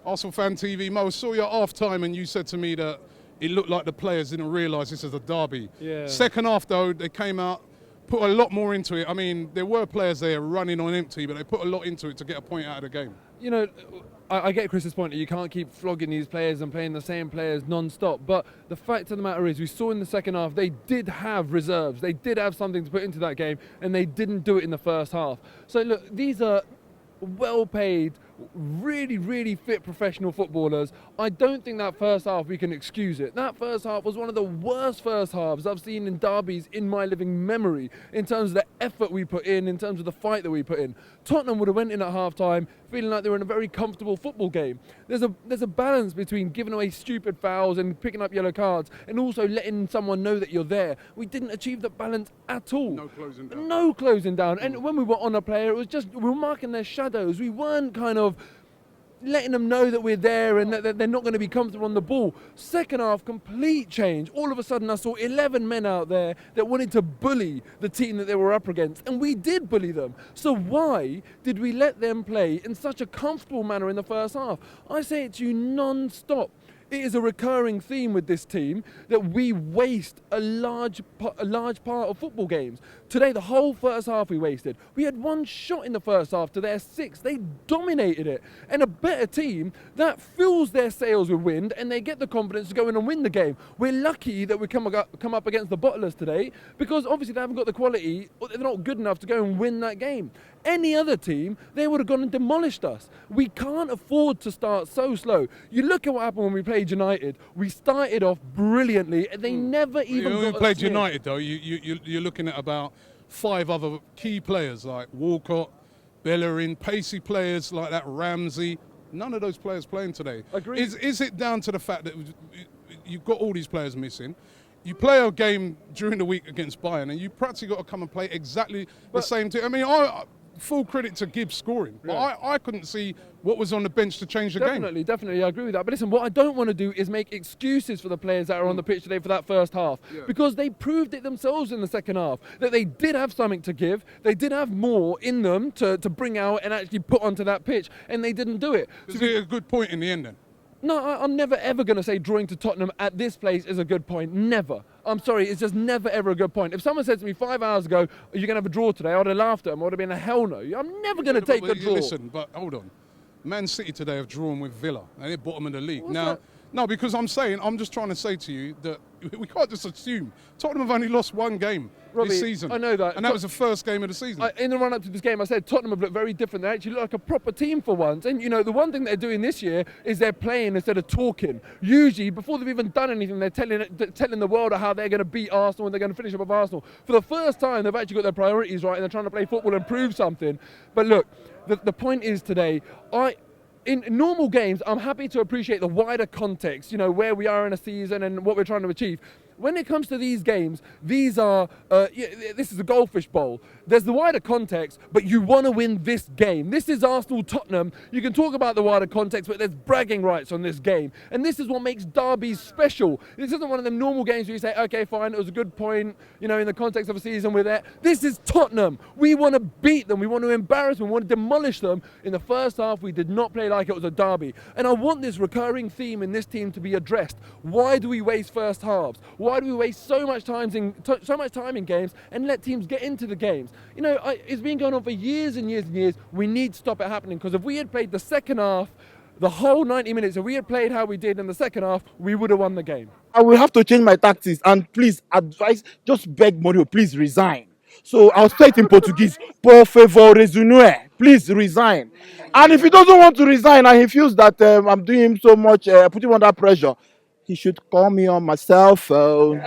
Arsenal Fan TV. Mo, saw you at half-time and you said to me that it looked like the players didn't realise this is a derby. Yeah. Second half, though, they came out, put a lot more into it. I mean, there were players there running on empty, but they put a lot into it to get a point out of the game. You know, I get Chris's point that you can't keep flogging these players and playing the same players non-stop, but the fact of the matter is we saw in the second half they did have reserves, they did have something to put into that game, and they didn't do it in the first half. So look, these are well-paid, really fit professional footballers. I don't think that first half we can excuse it. That first half was one of the worst first halves I've seen in derbies in my living memory, in terms of the effort we put in terms of the fight that we put in. Tottenham would have went in at half-time feeling like they were in a very comfortable football game. There's a balance between giving away stupid fouls and picking up yellow cards and also letting someone know that you're there. We didn't achieve that balance at all. No closing down. No closing down. And when we were on a player, it was just, we were marking their shadows. We weren't kind of letting them know that we're there and that they're not going to be comfortable on the ball. Second half, complete change. All of a sudden, I saw 11 men out there that wanted to bully the team that they were up against, and we did bully them. So why did we let them play in such a comfortable manner in the first half? I say it to you non-stop. It is a recurring theme with this team that we waste a large part of football games. Today, the whole first half we wasted. We had one shot in the first half to their 6. They dominated it. And a better team, that fills their sails with wind and they get the confidence to go in and win the game. We're lucky that we come up against the bottlers today because obviously they haven't got the quality, or they're not good enough to go and win that game. Any other team, they would have gone and demolished us. We can't afford to start so slow. You look at what happened when we played United. We started off brilliantly, and they never even When we got played a sniff. United, though, you're looking at about 5 other key players like Walcott, Bellerin, pacey players like that, Ramsey. None of those players playing today. Agreed. Is it down to the fact that you've got all these players missing? You play a game during the week against Bayern, and you practically got to come and play exactly the same team. I mean, full credit to Gibbs scoring, but I couldn't see what was on the bench to change the game. Definitely, I agree with that. But listen, what I don't want to do is make excuses for the players that are on the pitch today for that first half, because they proved it themselves in the second half, that they did have something to give, they did have more in them to bring out and actually put onto that pitch, and they didn't do it. Is it a good point in the end then? No, I'm never ever going to say drawing to Tottenham at this place is a good point. Never. I'm sorry, it's just never ever a good point. If someone said to me 5 hours ago, are you going to have a draw today? I would have laughed at them. I would have been a hell no. I'm never going to take a draw. Listen, but hold on. Man City today have drawn with Villa, and they're bottom of the league. What's Now, that? no, because I'm just trying to say to you that we can't just assume. Tottenham have only lost one game Robbie, this season. I know that. And that was the first game of the season. In the run-up to this game, I said Tottenham have looked very different. They actually look like a proper team for once. And, you know, the one thing they're doing this year is they're playing instead of talking. Usually, before they've even done anything, they're telling the world how they're going to beat Arsenal and they're going to finish above Arsenal. For the first time, they've actually got their priorities right and they're trying to play football and prove something. But look, the point is today, in normal games, I'm happy to appreciate the wider context, you know, where we are in a season and what we're trying to achieve. When it comes to these games, these are, this is a goldfish bowl. There's the wider context, but you want to win this game. This is Arsenal-Tottenham. You can talk about the wider context, but there's bragging rights on this game. And this is what makes derbies special. This isn't one of them normal games where you say, okay, fine, it was a good point, you know, in the context of a season we're there. This is Tottenham. We want to beat them. We want to embarrass them. We want to demolish them. In the first half, we did not play like it was a derby. And I want this recurring theme in this team to be addressed. Why do we waste first halves? Why do we waste so much time in games and let teams get into the games? You know, it's been going on for years and years and years. We need to stop it happening, because if we had played the second half, the whole 90 minutes, if we had played how we did in the second half, we would have won the game. I will have to change my tactics, and please advise, just beg Mourinho, please resign. So I'll say it in Portuguese, por favor resign, please resign. And if he doesn't want to resign and he feels that I'm doing him so much, putting him under pressure, he should call me on my cell phone.